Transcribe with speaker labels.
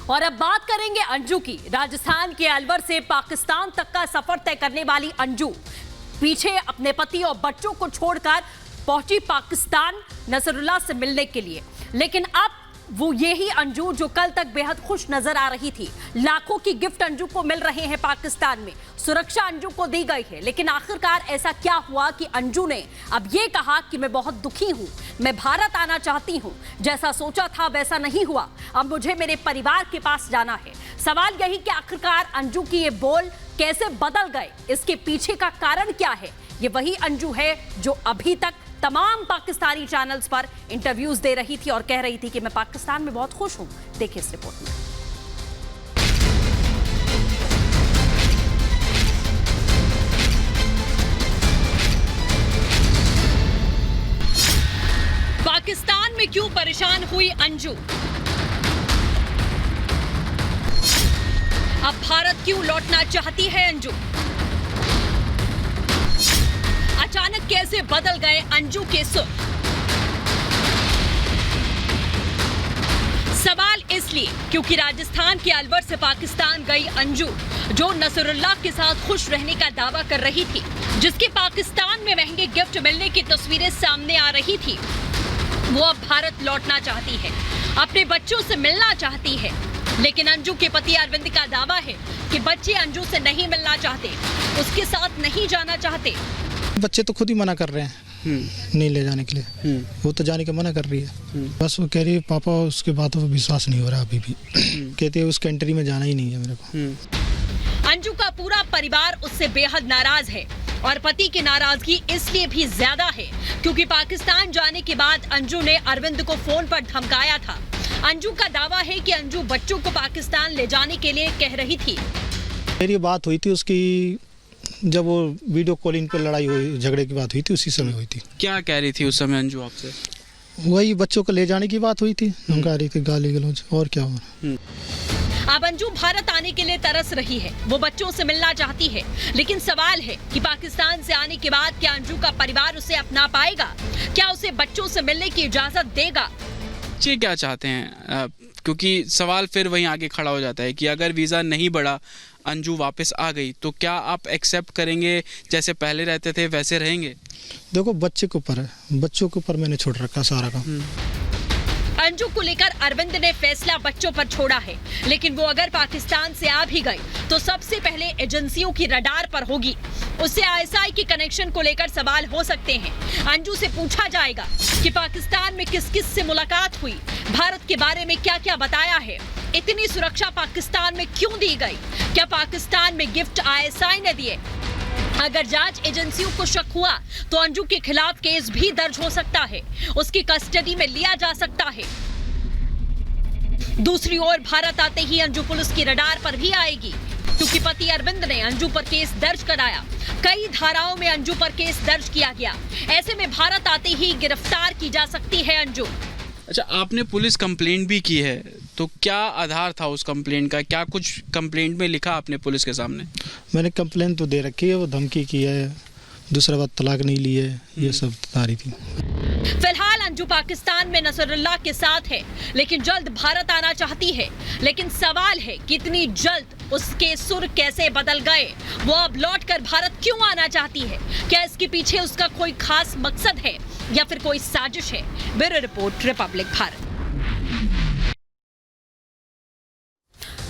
Speaker 1: और अब बात करेंगे अंजू की। राजस्थान के अलवर से पाकिस्तान तक का सफर तय करने वाली अंजू पीछे अपने पति और बच्चों को छोड़कर पहुंची पाकिस्तान नसरुल्लाह से मिलने के लिए। लेकिन अब वो यही अंजू जो कल तक बेहद खुश नजर आ रही थी। लाखों की गिफ्ट अंजू को मिल रहे हैं पाकिस्तान में, सुरक्षा अंजू को दी गई है। लेकिन आखिरकार ऐसा क्या हुआ कि अंजू ने अब ये कहा कि मैं बहुत दुखी हूं, मैं भारत आना चाहती हूं, जैसा सोचा था वैसा नहीं हुआ, अब मुझे मेरे परिवार के पास जाना है। सवाल यही कि आखिरकार अंजू की ये बोल कैसे बदल गए, इसके पीछे का कारण क्या है? ये वही अंजू है जो अभी तक तमाम पाकिस्तानी चैनल्स पर इंटरव्यूज दे रही थी और कह रही थी कि मैं पाकिस्तान में बहुत खुश हूं। देखिए इस रिपोर्ट में। पाकिस्तान में क्यों परेशान हुई अंजू? अब भारत क्यों लौटना चाहती है अंजू? अचानक कैसे बदल गए अंजू के सुर? सवाल इसलिए क्योंकि राजस्थान के अलवर से पाकिस्तान गई अंजू, जो नसरुल्लाह के साथ खुश रहने का दावा कर रही थी, जिसके पाकिस्तान में महंगे गिफ्ट मिलने की तस्वीरें सामने आ रही थी, वो अब भारत लौटना चाहती है, अपने बच्चों से मिलना चाहती है। लेकिन अंजू के पति अरविंद का दावा है कि बच्चे अंजू से नहीं मिलना चाहते, उसके साथ नहीं जाना चाहते।
Speaker 2: बच्चे तो खुद ही मना कर रहे हैं नहीं ले जाने के लिए। वो तो जाने का मना कर रही है। बस वो कह रही है पापा, उसके बातों पर विश्वास नहीं हो रहा अभी भी। कहते हैं उस कंट्री में जाना ही नहीं है मेरे को।
Speaker 1: अंजू का पूरा परिवार उससे बेहद नाराज है और पति की नाराजगी इसलिए भी ज्यादा है क्योंकि पाकिस्तान जाने के बाद अंजू ने अरविंद को फोन पर धमकाया था। अंजू का दावा है कि अंजू बच्चों को पाकिस्तान ले जाने के लिए कह रही थी।
Speaker 2: मेरी बात हुई थी उसकी, जब वो वीडियो कॉलिंग पर लड़ाई हुई, झगड़े की बात हुई थी, उसी समय हुई थी।
Speaker 3: क्या कह रही थी उस समय अंजू आपसे?
Speaker 2: वही बच्चों को ले जाने की बात हुई थी, धमका रही थी, गाली गलौज, और क्या हुआ।
Speaker 1: अब अंजू भारत आने के लिए तरस रही है, वो बच्चों से मिलना चाहती है। लेकिन सवाल है कि पाकिस्तान से आने के बाद क्या अंजू का परिवार उसे अपना पाएगा? क्या उसे बच्चों से मिलने की इजाजत देगा?
Speaker 3: जी क्या चाहते हैं? क्योंकि सवाल फिर वहीं आगे खड़ा हो जाता है कि अगर वीज़ा नहीं बढ़ा, अंजू वापस आ गई, तो क्या आप एक्सेप्ट करेंगे, जैसे पहले रहते थे वैसे रहेंगे?
Speaker 2: देखो बच्चे के ऊपर है, बच्चों के ऊपर मैंने छोड़ रखा सारा काम।
Speaker 1: अंजू को लेकर अरविंद ने फैसला बच्चों पर छोड़ा है। लेकिन वो अगर पाकिस्तान से आ भी गई तो सबसे पहले एजेंसियों की रडार पर होगी। उससे आईएसआई के कनेक्शन को लेकर सवाल हो सकते हैं। अंजू से पूछा जाएगा कि पाकिस्तान में किस किस से मुलाकात हुई, भारत के बारे में क्या क्या बताया है, इतनी सुरक्षा पाकिस्तान में क्यों दी गई, क्या पाकिस्तान में गिफ्ट आईएसआई ने दिए? अगर जांच एजेंसियों को शक हुआ तो अंजू के खिलाफ केस भी दर्ज हो सकता है, उसकी कस्टडी में लिया जा सकता है। दूसरी ओर भारत आते ही अंजू पुलिस की रडार पर भी आएगी क्योंकि पति अरविंद ने अंजू पर केस दर्ज कराया। कई धाराओं में अंजू पर केस दर्ज किया गया। ऐसे में भारत आते ही गिरफ्तार की जा सकती है अंजू।
Speaker 3: अच्छा, आपने पुलिस कंप्लेंट भी की है, तो क्या आधार था उस कंप्लेंट का? क्या कुछ कंप्लेंट में लिखा आपने पुलिस के सामने?
Speaker 2: मैंने कंप्लेंट तो दे रखी है, वो धमकी की है, दूसरा बात तलाक नहीं ली है, ये सब बता रही थी।
Speaker 1: फिलहाल अंजू पाकिस्तान में नसरुल्लाह के साथ है, लेकिन जल्द भारत आना चाहती है। लेकिन सवाल है कि इतनी जल्द उसके सुर कैसे बदल गए? वो अब लौटकर भारत क्यों आना चाहती है? क्या इसके पीछे उसका कोई खास मकसद है या फिर कोई साजिश है? Bureau report, Republic Bharat.